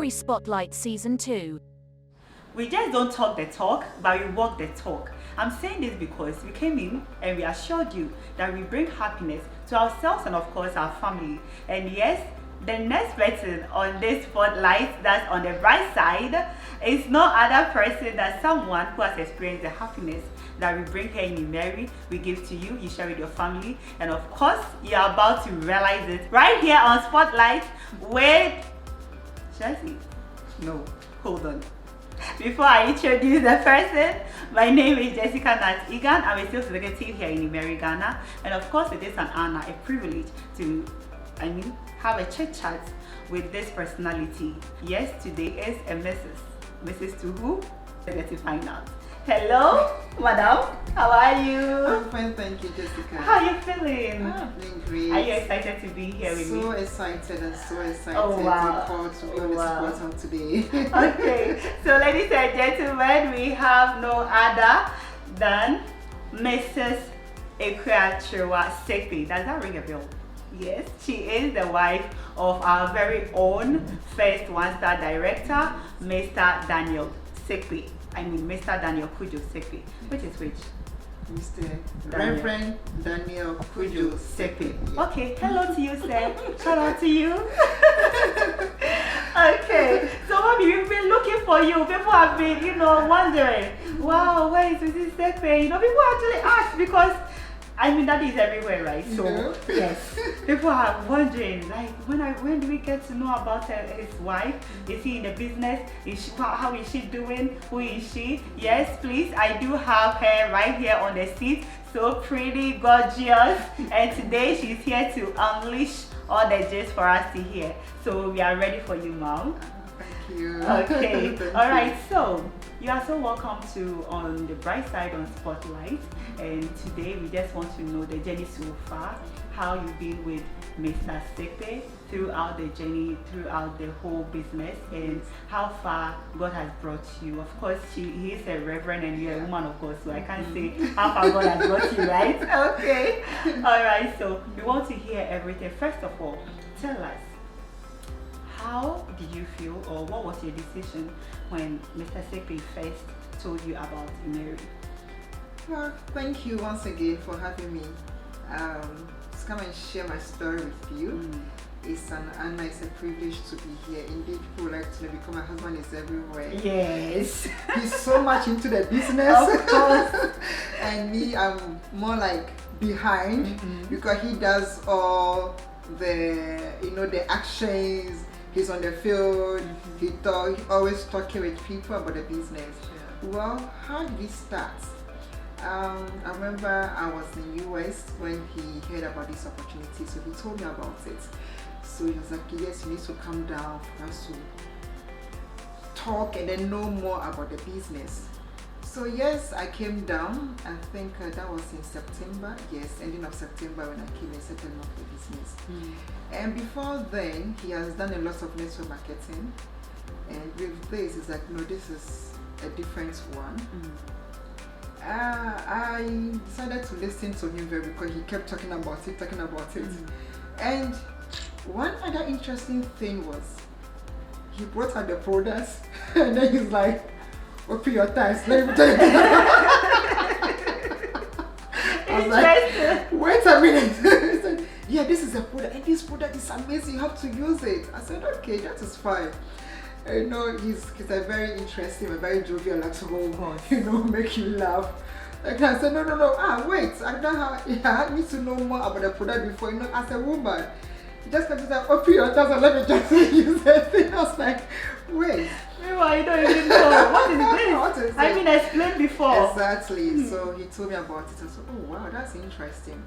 IMMERI Spotlight Season 2. We just don't talk the talk, but we walk the talk. I'm saying this because we came in and we assured you that we bring happiness to ourselves and of course our family. And yes, the next person on this spotlight that's on the bright side is no other person than someone who has experienced the happiness that we bring here in IMMERI. We give to you, you share with your family, and of course you're about to realize it right here on Spotlight with Chelsea. No, hold on. Before I introduce the person, my name is Jessica Nat Egan. I'm a sales executive here in IMMERI, Ghana, and of course it is an honor, a privilege to have a chit chat with this personality. Yes, today is a Mrs. to who? Let's get to find out. Hello, madam. How are you? I'm fine, thank you, Jessica. How are you feeling? I'm feeling great. Are you excited to be here with me? So excited and so excited Oh, wow. to be on this program today. Okay, so ladies and gentlemen, we have no other than Mrs. Akua Sekpey. Does that ring a bell? Yes, she is the wife of our very own first one-star director, Mr. Daniel Sekpey. Mr. Daniel Kujo Sekpey. Which is which? Mr. Reverend Daniel Kujo Sekpey. Okay, hello to you, sir. Shout out to you. Okay, so mommy, we've been looking for you. People have been, wondering, wow, where is Mrs. Sekpey? People actually ask because that is everywhere, right? So yes, people are wondering, like, when do we get to know about his wife? Is he in the business? How is she doing? Who is she? Yes, please, I do have her right here on the seat. So pretty, gorgeous, and today she's here to unleash all the gist for us to hear. So we are ready for you, Mom. Thank you. Okay. All right. So you are so welcome to On the Bright Side on Spotlight, and today we just want to know the journey so far, how you've been with Mr. Sekpey throughout the journey, throughout the whole business, and how far God has brought you. Of course, he is a reverend and you're a woman of God, so I can't say how far God has brought you, right? Okay. All right. So we want to hear everything. First of all, tell us, how did you feel, or what was your decision when Mr. Sekpey first told you about IMMERI? Well, thank you once again for having me to come and share my story with you. It's an honor, it's a privilege to be here. Indeed, people like to know because my husband is everywhere. Yes. He's so much into the business. Of course. And me, I'm more like behind because he does all the, the actions. He's on the field, he always talking with people about the business. Well, how did it start? I remember I was in the US when he heard about this opportunity, so he told me about it. So he was like, yes, you need to come down for us to talk and then know more about the business. So yes, I came down. I think that was in September. Yes, ending of September when I came and settled up the business. And before then, he has done a lot of network marketing. And with this, it's like, no, this is a different one. I decided to listen to him very because he kept talking about it. And one other interesting thing was, he brought out the products and then he's like, open your thighs, let me tell you. I was like, wait a minute. He said, yeah, this is a product and this product is amazing, you have to use it. I said, okay, that is fine. He's a very interesting, a very jovial at home, make you laugh. Like I said, no, wait, I need to know more about the product before, as a woman. He just kept saying, open your thighs and let me just use it. I was like, wait. Meanwhile, you don't even know. What is this? Explained before. Exactly. So he told me about it. I said, oh wow, that's interesting.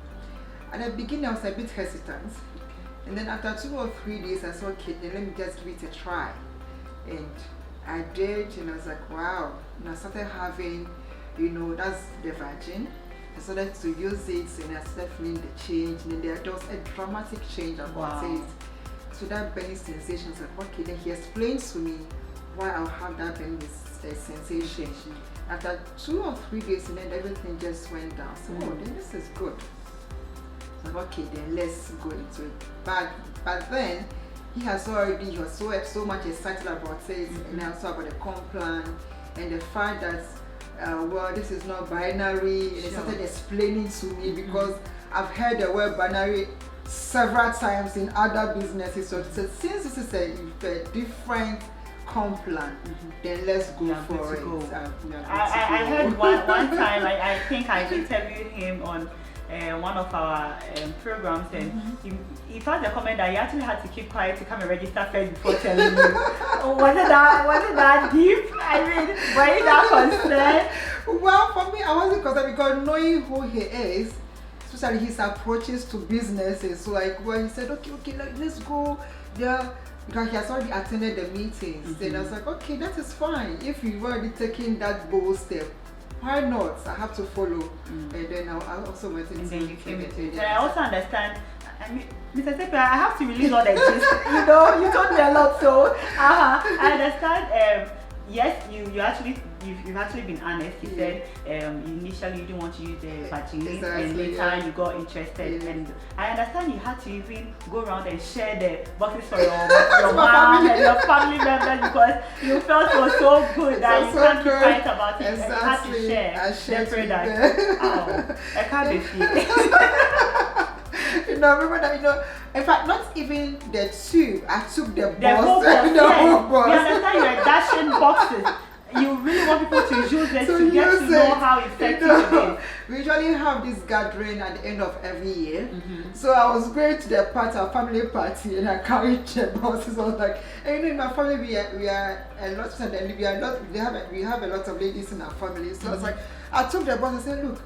At the beginning, I was a bit hesitant. And then after 2 or 3 days, I said, okay, then let me just give it a try. And I did, and I was like, wow. And I started having, that's the virgin. I started to use it, and I started feeling the change. And then there was a dramatic change about it. So that burning sensation, I was like, okay, then he explained to me why I'll have that burning sensation. After 2 or 3 days, and then everything just went down. So, then this is good. So, okay, then let's go into it. But then he was so much excited about it, and also about the comp plan and the fact that well, this is not binary, and he started explaining to me because I've heard the word binary several times in other businesses. So since this is a different comp plan, then let's go for it. I heard one time, I think I interviewed him on one of our programs, and he found a comment that he actually had to keep quiet to come and register first before telling you. Was it that deep? I mean, were you that concerned? Well, for me, I wasn't concerned because knowing who he is, especially his approaches to businesses. So like when he said, okay, let's go there, because he has already attended the meetings. Then I was like, okay, that is fine. If you've already taken that bold step, why not? I have to follow. And then I also went into it. And then you came into it. And I also understand, I mean, Mr. Sekpey, I have to release all the gist. You know, you told me a lot, so I understand. Yes, you've actually been honest. You said initially you didn't want to use the vaccine, and later you got interested. And I understand you had to even go around and share the boxes for your mom and your family members because you felt it was so good that you can't keep quiet about it. And you had to share the product. Oh, I can't be remember that, in fact, not even the tube, I took the whole box. The whole box. You understand, you are dashing boxes. You really want people to use it to get to know how effective it is. We usually have this gathering at the end of every year. So I was going to the party, our family party, and I carried the boxes. I was like, and in my family we are a lot, and we have a lot of ladies in our family. So I was like, I took the box and said, look,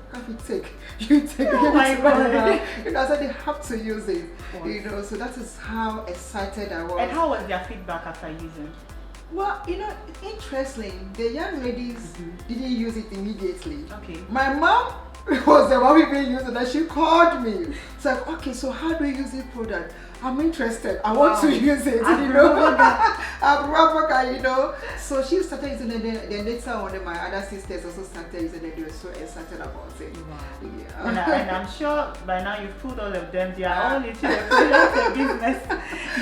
you take oh my God. I said they have to use it. So that is how excited I was. And how was their feedback after using? Well, interestingly, the young ladies didn't use it immediately. Okay. My mom was the one who didn't use it, and she called me. It's like, okay, so how do you use this product? I'm interested. I want to use it. So she started using it. Then later on, my other sisters also started using it. They were so excited about it. Wow. Yeah. And I'm sure by now you've told all of them they are all into the product and business.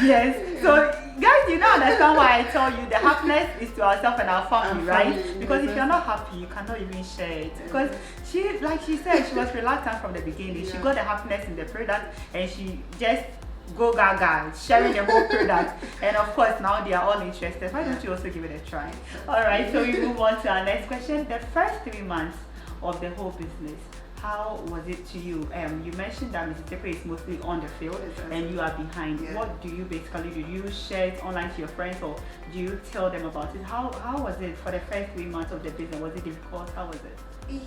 Yes. So guys, you don't understand why I tell you the happiness is to ourselves and our family, right? Because if you're not happy, you cannot even share it. Because she, like she said, she was reluctant from the beginning. She got the happiness in the product, and she just go gaga, sharing the whole product. And of course, now they are all interested. Why don't you also give it a try? All right, so we move on to our next question. The first 3 months of the whole business, how was it to you? You mentioned that Mrs. Sekpey is mostly on the field and you are behind. What do you basically do? Do you share it online to your friends, or do you tell them about it? How was it for the first 3 months of the business? Was it difficult? How was it?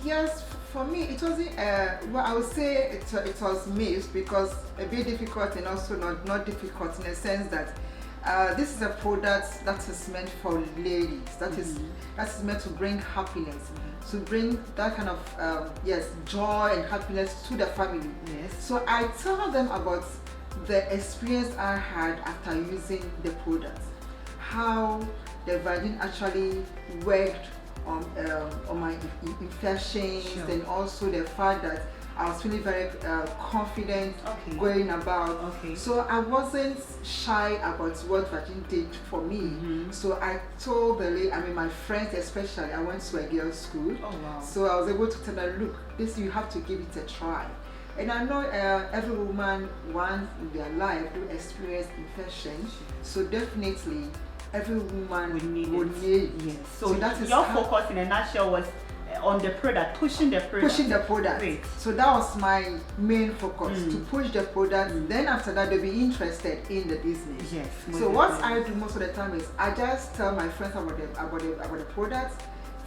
Yes, for me it wasn't. Well, I would say it was mixed, because a bit difficult and also not difficult in the sense that this is a product that is meant for ladies. That is meant to bring happiness, to bring that kind of joy and happiness to the family. Yes. So I tell them about the experience I had after using the product, how the vaccine actually worked on my infections, and also the fact that I was feeling very confident going about. So I wasn't shy about what vaccine did for me. So I told my friends especially, I went to a girls' school. Oh, wow. So I was able to tell them, look, this, you have to give it a try. And I know every woman once in their life do experience infection. So definitely every woman would need. Yes. So that is your focus in a nutshell was on the product, pushing the product. Great. So that was my main focus, to push the product. Then after that, they'll be interested in the business. Yes. So what I do most of the time is I just tell my friends about the product,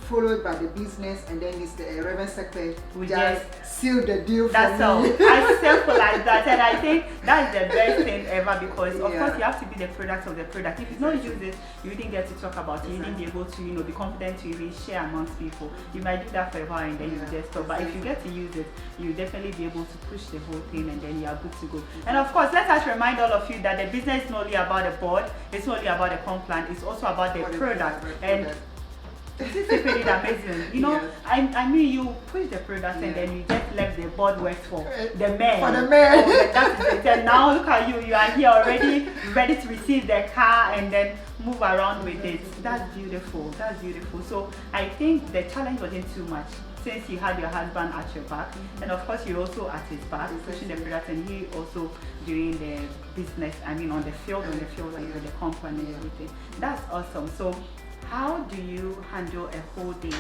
followed by the business, and then it's the Reverend Sekpey just seal the deal for me. That's all. I simple like that, and I think that's the best thing ever, because of course you have to be the product of the product. If you don't use it, you didn't get to talk about it. You didn't be able to, be confident to even share amongst people. You might do that for a while and then you just stop. But if you get to use it, you definitely be able to push the whole thing, and then you are good to go. And of course, let us remind all of you that the business is not only about the board, it's not only about the comp plan, it's also about the product. And This is pretty amazing. You know, Yes. I mean, you push the product and then you just left the board works for the men. For the men. Oh, that is it. And now look at you. You are here already, ready to receive the car and then move around with it. That's beautiful. That's beautiful. So I think the challenge wasn't too much, since you had your husband at your back, and of course you also at his back, pushing the product, and he also doing the business. I mean, on the field, like with the company and everything. That's awesome. So, how do you handle a whole day?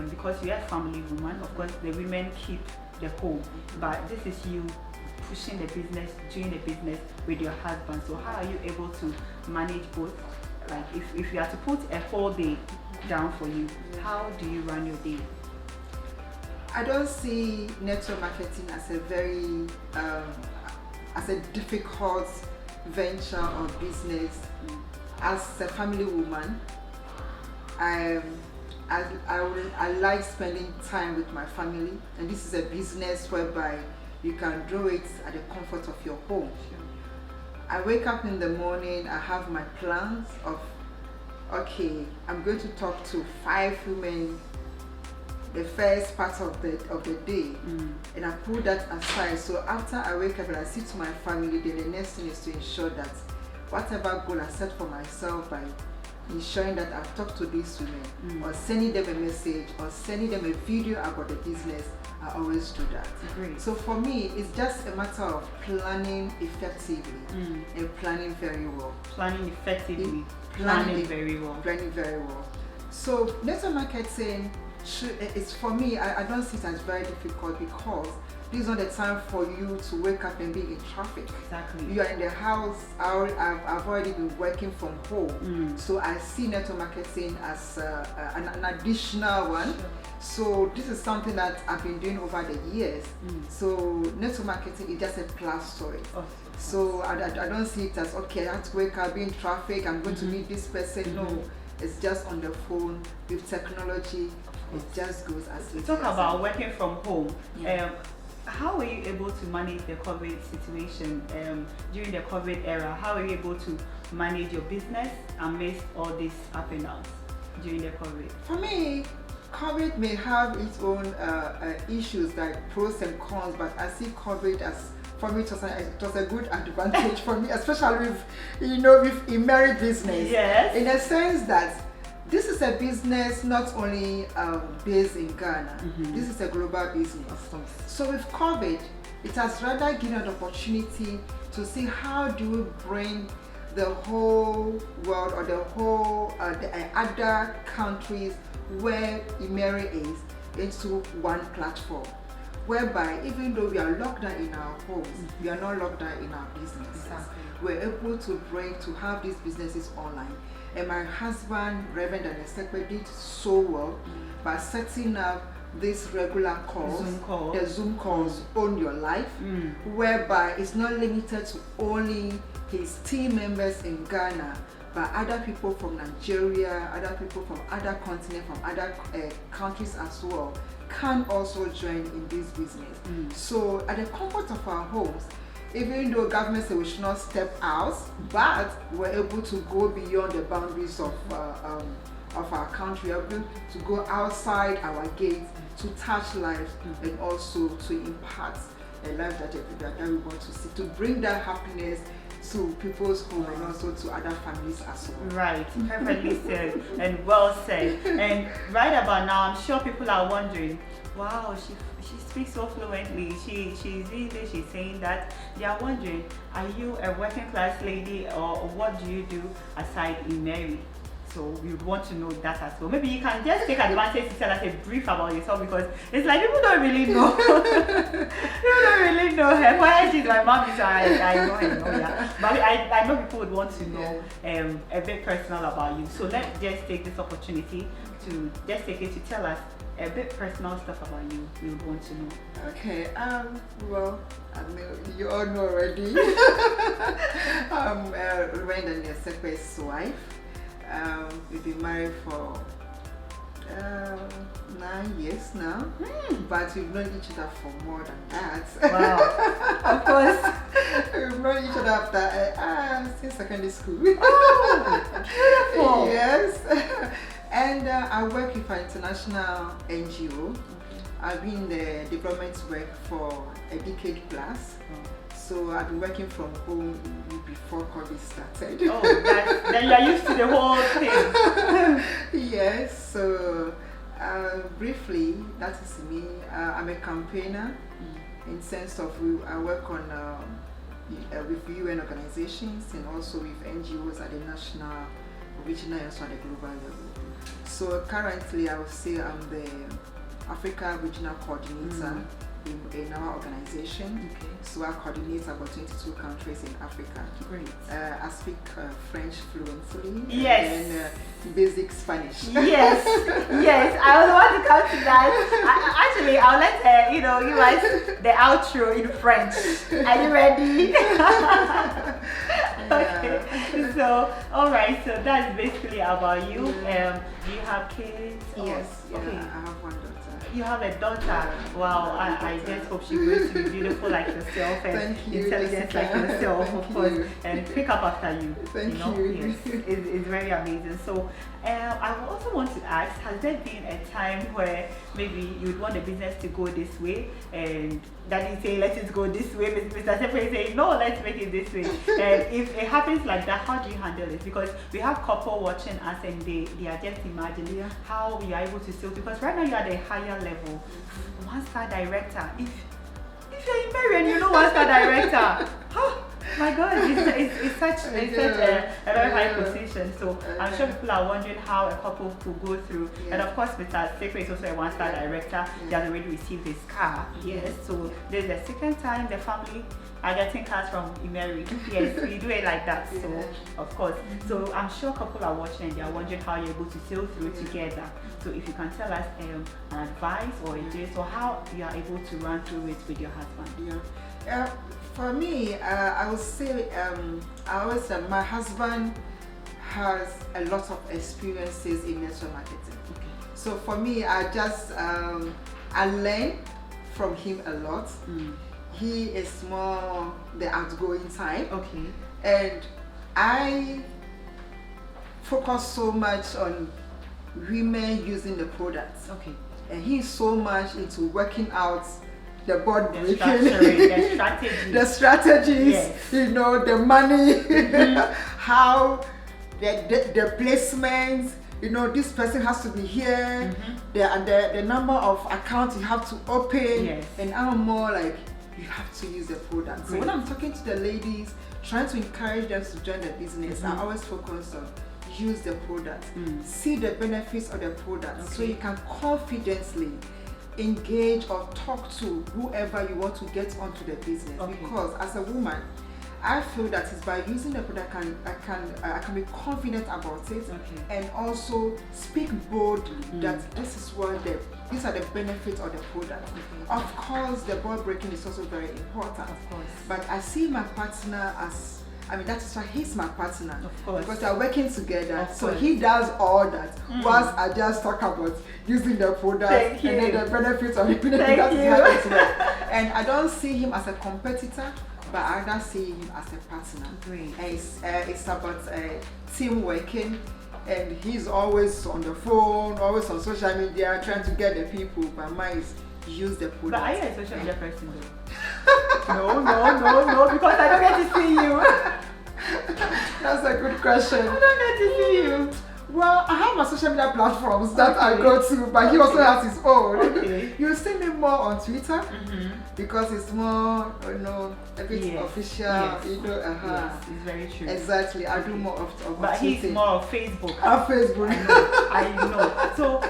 Because you're a family woman, of course, the women keep the home, but this is you pushing the business, doing the business with your husband. So, how are you able to manage both? Like, if you are to put a whole day down for you, how do you run your day? I don't see network marketing as a very as a difficult venture or business. As a family woman, I like spending time with my family, and this is a business whereby you can do it at the comfort of your home. I wake up in the morning, I have my plans of, okay, I'm going to talk to 5 women the first part of the day, and I put that aside. So after I wake up and I sit to my family, then the next thing is to ensure that whatever goal I set for myself, by ensuring that I've talked to these women, or sending them a message, or sending them a video about the business, I always do that. Great. So for me, it's just a matter of planning effectively and planning very well. Planning effectively, Planning very well. Planning very well. So network marketing, it's for me, I don't see it as very difficult, because this is not the time for you to wake up and be in traffic. Exactly. You are in the house. I've already been working from home, so I see network marketing as an additional one. Sure. So this is something that I've been doing over the years. So network marketing is just a plus to it. Awesome. So I don't see it as, okay, I have to wake up, be in traffic, I'm going to meet this person. No, it's just on the phone with technology. It just goes as it is. Talk about working from home. How were you able to manage the COVID situation during the COVID era? How were you able to manage your business amidst all these up and downs during the COVID? For me, COVID may have its own issues, like pros and cons, but I see COVID as, for me, it was a good advantage for me, especially with, with IMMERI business. Yes. In a sense that this is a business not only based in Ghana, this is a global business. So with COVID, it has rather given an opportunity to see how do we bring the whole world, or the whole the other countries where IMMERI is, into one platform, whereby even though we are locked down in our homes, we are not locked down in our businesses. Exactly. We're able to have these businesses online. And my husband, Reverend Sekpey, did so well by setting up these regular calls, the Zoom calls on your life, whereby it's not limited to only his team members in Ghana, but other people from Nigeria, other people from other continents, from other countries as well, can also join in this business. So at the comfort of our homes, even though government said we should not step out, but we're able to go beyond the boundaries of our country, we're able to go outside our gates to touch lives and also to impart a life that we want to see, to bring that happiness to people's home and also to other families as well. Right, perfectly said and well said. And right about now, I'm sure people are wondering, wow, she speaks so fluently. She's doing this, she's saying that. They are wondering, are you a working class lady, or what do you do aside IMMERI? So we would want to know that as well. Maybe you can just take advantage to tell us a brief about yourself, because it's like people don't really know. People don't really know her. Why she's my mom, so I know her. Yeah. But I know people would want to know a bit personal about you. So let's just take this opportunity to just take it to tell us a bit personal stuff about you. We would want to know. Okay. Well, I mean, you all know already. I'm Reverend Sekpey's wife. We've been married for 9 years now, but we've known each other for more than that. Wow, of course. We've known each other after since secondary school. Oh, beautiful. Yes. And I work with an international NGO. I've been in the development work for a decade plus. So I've been working from home before COVID started. Oh, then you're used to the whole thing. Yes, so briefly, that is me. I'm a campaigner in sense of I work on with UN organizations and also with NGOs at the national, regional, and also at the global level. So currently, I would say I'm the Africa Regional Coordinator in our organization. Okay. So I coordinate about 22 countries in Africa. Great. I speak French fluently. Yes. And basic Spanish. Yes, yes. I would want to come to that. Actually, I'll let you guys the outro in French. Are you ready? Okay. So, all right. So that's basically about you. Do you have kids? Yes. Yeah, Okay. I have one daughter. You have a daughter. Wow, I just hope she grows to be beautiful like yourself and Thank you, intelligent Jessica. like yourself, of Thank course, you. and pick up after you. Thank you. Yes, it's very amazing. So, I also want to ask: has there been a time where maybe you'd want the business to go this way, and Daddy say, "Let it go this way," Mr. Sekpey say, "No, let's make it this way." And if it happens like that, how do you handle it? Because we have couple watching us, and they are just imagining how you are able to sell. Because right now you're at a higher level, one-star director. If you're in IMMERI and you know one-star director, my God, it's such a very high position. So I'm sure people are wondering how a couple could go through. And of course, Mr. Sekpey is also a one-star director. He has already received his car. Yes. So this is the second time the family are getting cars from IMMERI. Yes, we do it like that. So of course. So I'm sure couple are watching and they are wondering how you're able to sail through together. So if you can tell us an advice or a gist or how you are able to run through it with your husband. For me, I would say I always say my husband has a lot of experiences in network marketing. Okay. So for me, I just I learn from him a lot. He is more the outgoing type. Okay. And I focus so much on women using the products. Okay. And he's so much into working out the board breaking, the strategy, the strategies, yes. The money, how the placements, this person has to be here, the number of accounts you have to open, yes. And I'm more like, you have to use the product. So when I'm talking to the ladies, trying to encourage them to join the business, I always focus on use the product, see the benefits of the product, so you can confidently engage or talk to whoever you want to get onto the business. Because as a woman, I feel that it's by using the product I can be confident about it, and also speak boldly that these are the benefits of the product. Of course, the board breaking is also very important. Of course. But I see my partner as, that is why he's my partner. Of course. Because we're working together. Of so course. he does all that. Whilst I just talk about using the product and then the benefits of the product. That is how it works. And I don't see him as a competitor, but I rather see him as a partner. Great. And it's about team working. And he's always on the phone, always on social media, trying to get the people. But mine is use the product. But are you a social media person though? No, because I don't get to see you. That's a good question. I don't get to see you. Well, I have my social media platforms that I go to, but he also has his own. Okay. You see me more on Twitter because it's more, a bit official. Yes. Yes, it's very true. Exactly. I do more of But he's tweeting. more of Facebook. Facebook. I know. So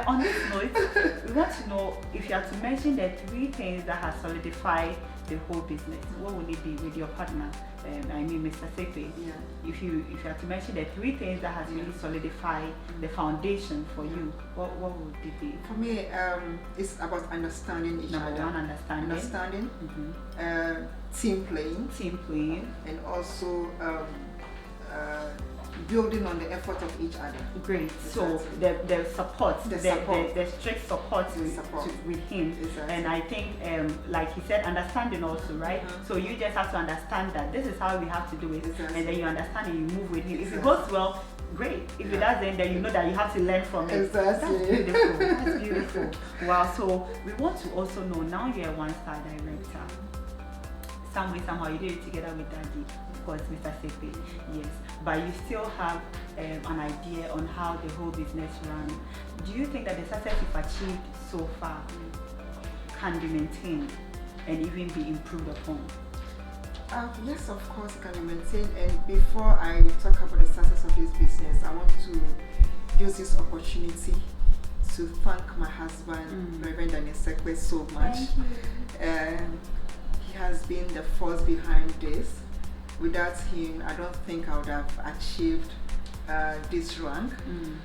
on this note, we want to know if you had to mention the 3 things that have solidified the whole business. What would it be with your partner? Mr. Sekpey. Yeah. If you had to mention the 3 things that has really solidified the foundation for you, what would it be? For me, it's about understanding each Number other. 1, understanding. Team playing, and also building on the effort of each other. Great. Exactly. So the support, the strict support with him. Exactly. And I think, like he said, understanding also, right? So you just have to understand that this is how we have to do it, and then you understand and you move with him. If it goes well, great. If it doesn't, then you know that you have to learn from it. Exactly. That's beautiful. That's beautiful. Wow. So we want to also know, now you're a one-star director. Some way, somehow you did it together with Daddy, of course, Mr. Sekpey. Yes. But you still have an idea on how the whole business runs. Do you think that the success you've achieved so far can be maintained and even be improved upon? Yes, of course, it can be maintained. And before I talk about the success of this business, I want to use this opportunity to thank my husband, Reverend Daniel Sekpey, so much. He has been the force behind this. Without him, I don't think I would have achieved this rank.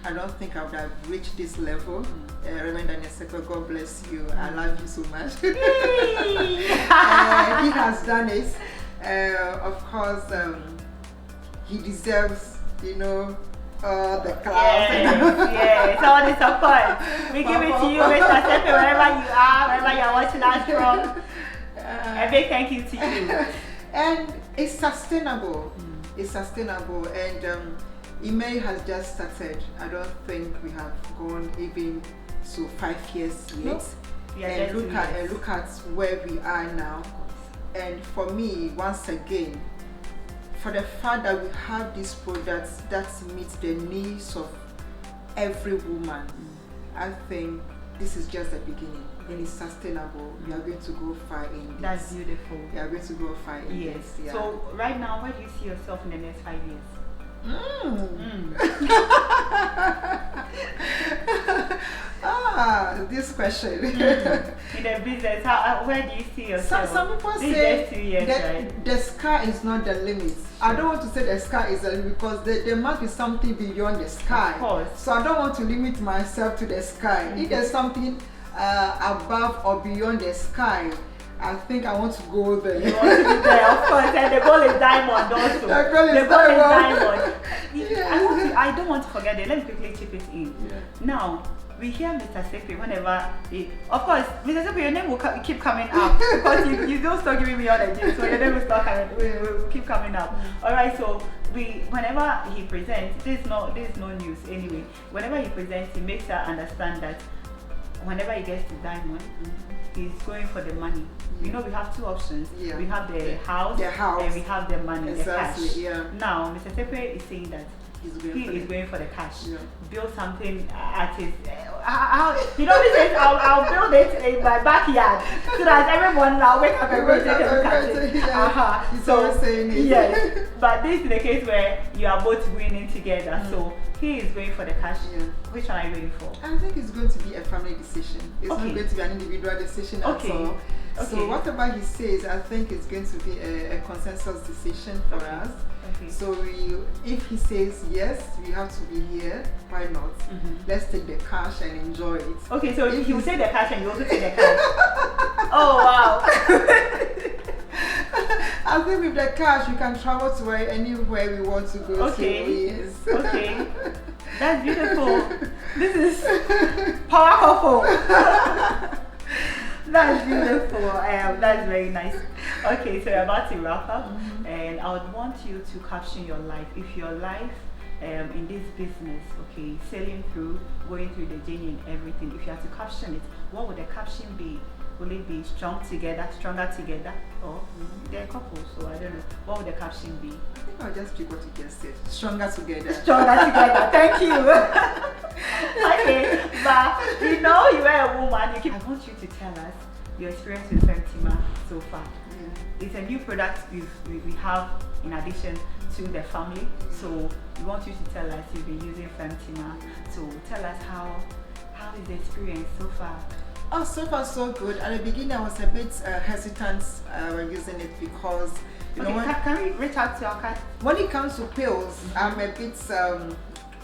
I don't think I would have reached this level. Reverend Daniel Sekpey, God bless you. I love you so much. He has done it. Of course, he deserves, all the class. Yes, all the support. We give it to you, Mr. Sekpey, wherever you're watching us from. A big thank you to you. And it's sustainable. It's sustainable. And IMMERI has just started. I don't think we have gone even to 5 years yet. And look at where we are now. And for me, once again, for the fact that we have these products that meet the needs of every woman, I think this is just the beginning. And it's sustainable. We are going to go far in this. That's beautiful. We are going to go far in this. Yeah. So right now, where do you see yourself in the next 5 years? This question. In the business, where do you see yourself? Some people say 2 years, right? The sky is not the limit. I don't want to say the sky is the limit because there must be something beyond the sky. Of course. So I don't want to limit myself to the sky. If there's something above or beyond the sky, I think I want to go there. You want to be there, of course, and the goal is diamond also. The goal is diamond. Yes. I don't want to forget it. Let me quickly chip it in. Yeah. Now, we hear Mr. Sekpey whenever of course, Mr. Sekpey, your name will keep coming up because you don't stop giving me all the gifts, so your name will start coming, will keep coming up. Alright, so whenever he presents, this is no news anyway. Whenever he presents, he makes her understand that whenever he gets to diamond, he's going for the money. We know we have two options. Yeah. We have the house, and we have the money, exactly, the cash. Yeah. Now, Mr. Sekpey is saying that he is going for the cash. Yeah. Build something at his. This is I'll build it in my backyard so that everyone will wake up and go take a look at it. He's always saying it. Yes, but this is the case where you are both winning together. So he is going for the cash. Yeah. Which one are you going for? I think it's going to be a family decision. It's not going to be an individual decision at all. Okay. So whatever he says, I think it's going to be a consensus decision for us. Okay. So if he says yes, we have to be here, why not? Let's take the cash and enjoy it. Okay, so if he will take the cash and you also take the cash. Oh wow. I think with the cash we can travel to anywhere we want to go to. Yes. Okay. That's beautiful. This is powerful. That's beautiful. That's very nice. Okay, so we're about to wrap up, and I would want you to caption your life. If your life in this business, okay, sailing through, going through the journey and everything, if you have to caption it, what would the caption be? Will it be strong together, stronger together, or they're a couple, so I don't know. What would the caption be? I think I'll just pick what you just said. Stronger together. Stronger together. Thank you. Okay, but you are a woman. I want you to tell us your experience with Femtima so far. Yeah. It's a new product we have in addition to the family. So we want you to tell us you've been using Femtima. So tell us how is the experience so far? Oh, so far so good. At the beginning, I was a bit hesitant when using it because can we reach out to our cat? When it comes to pills, I'm a bit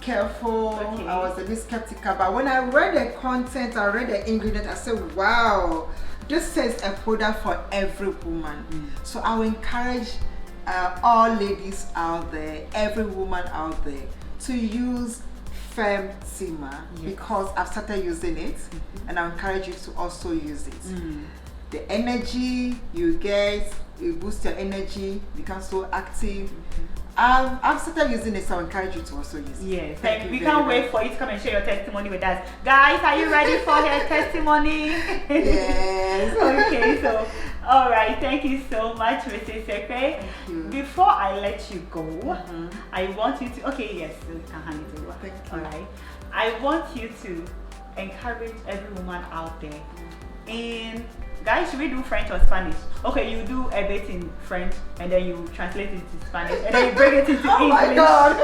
careful. Okay. I was a bit skeptical, but when I read the content, I read the ingredient, I said, wow, this is a product for every woman. So I will encourage all ladies out there, every woman out there, to use Femtima because I've started using it, and I encourage you to also use it. The energy you get, it boosts your energy, become so active. I've started using it, so I encourage you to also use it. Yes, Thank and you we very can't much. wait for you to come and share your testimony with us. Guys, are you ready for her testimony? Yes. Okay, so, alright, thank you so much, Mrs. Sekpey. Thank you. Before I let you go, Mhm. I want you to, okay, yes, so you can hand it over. Thank you. Alright, I want you to encourage every woman out there in, guys, should we do French or Spanish? Okay, you do a bit in French and then you translate it to Spanish and then you bring it into Oh English. my God.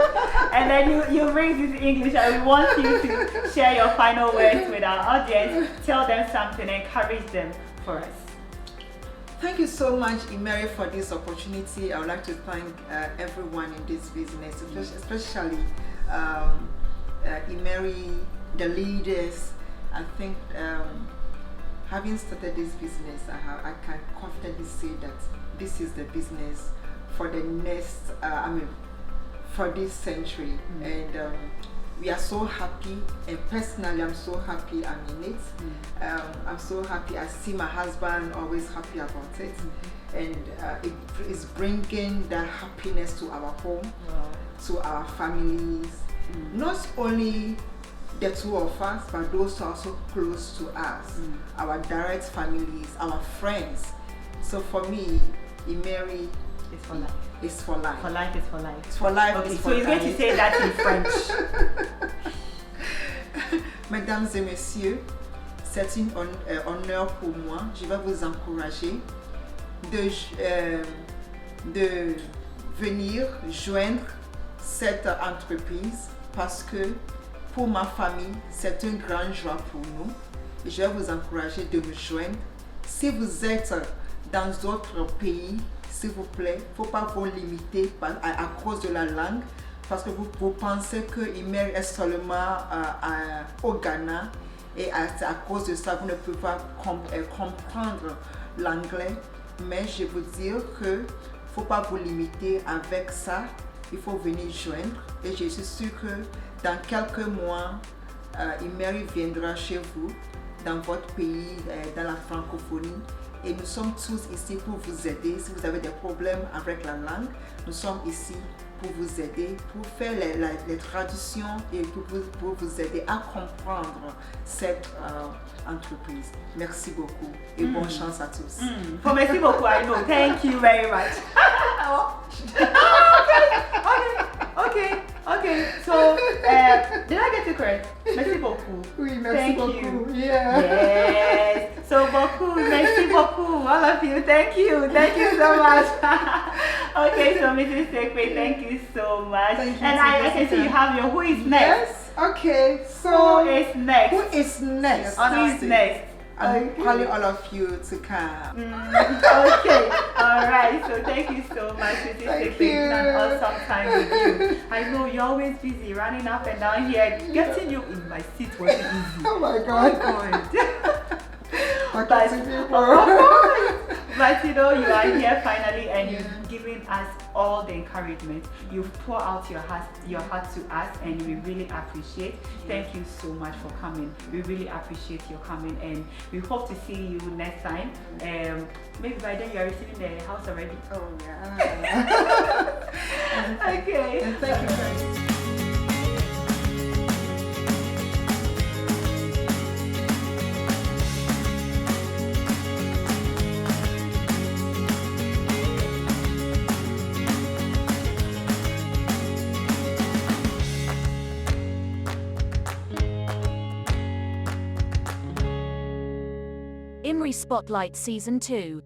And then you bring it into English, and we want you to share your final words with our audience. Tell them something, encourage them for us. Thank you so much, IMMERI, for this opportunity. I would like to thank everyone in this business, especially IMMERI, the leaders. I think having started this business, I can confidently say that this is the business for the next, for this century. And we are so happy, and personally I'm so happy I'm in it. I'm so happy. I see my husband always happy about it. And it is bringing that happiness to our home, to our families. Not only the two of us, but those who are also close to us, our direct families, our friends. So for me, IMMERI It's for life. is for life. For life is for life. It's for life. Okay, it's so for you're going to life. say that in French. Mesdames et messieurs, c'est un honneur pour moi. Je vais vous encourager de venir joindre cette entreprise parce que pour ma famille, c'est une grande joie pour nous. Et je vais vous encourager de nous joindre. Si vous êtes dans d'autres pays, s'il vous plaît, il ne faut pas vous limiter à cause de la langue. Parce que vous pensez que IMMERI est seulement au Ghana et c'est à cause de ça vous ne pouvez pas comprendre l'anglais. Mais je veux dire que ne faut pas vous limiter avec ça. Il faut venir joindre et je suis sûre que dans quelques mois, IMMERI viendra chez vous, dans votre pays, dans la francophonie. Et nous sommes tous ici pour vous aider. Si vous avez des problèmes avec la langue, nous sommes ici pour vous aider, pour faire les traductions et pour vous aider à comprendre cette entreprise. Merci beaucoup et bonne chance à tous. Merci beaucoup, I know. Thank you very much. Okay. So, did I get it correct? Merci beaucoup. Oui, merci Thank beaucoup. you. Yeah. Yes. So beaucoup, merci beaucoup, all of you. Thank you so much. Okay, so Mrs. Sekpey, thank you so much. Thank you, and I can see you have your who is next. Yes. Okay. So Who is next? who is next? Who is next? I'm calling all of you to come. Okay, alright, so thank you so much, Mrs. Thank Sekpey. you. It's an awesome time with you. I know you're always busy running up and down here. Getting you in my seat wasn't easy. Oh my God. But you know, you are here finally and you've given us all the encouragement. You've poured out your heart to us and we really appreciate. Thank you so much for coming. We really appreciate your coming and we hope to see you next time. Maybe by then you are receiving the house already. Oh yeah. Okay. And thank you very much. IMMERI Spotlight Season 2.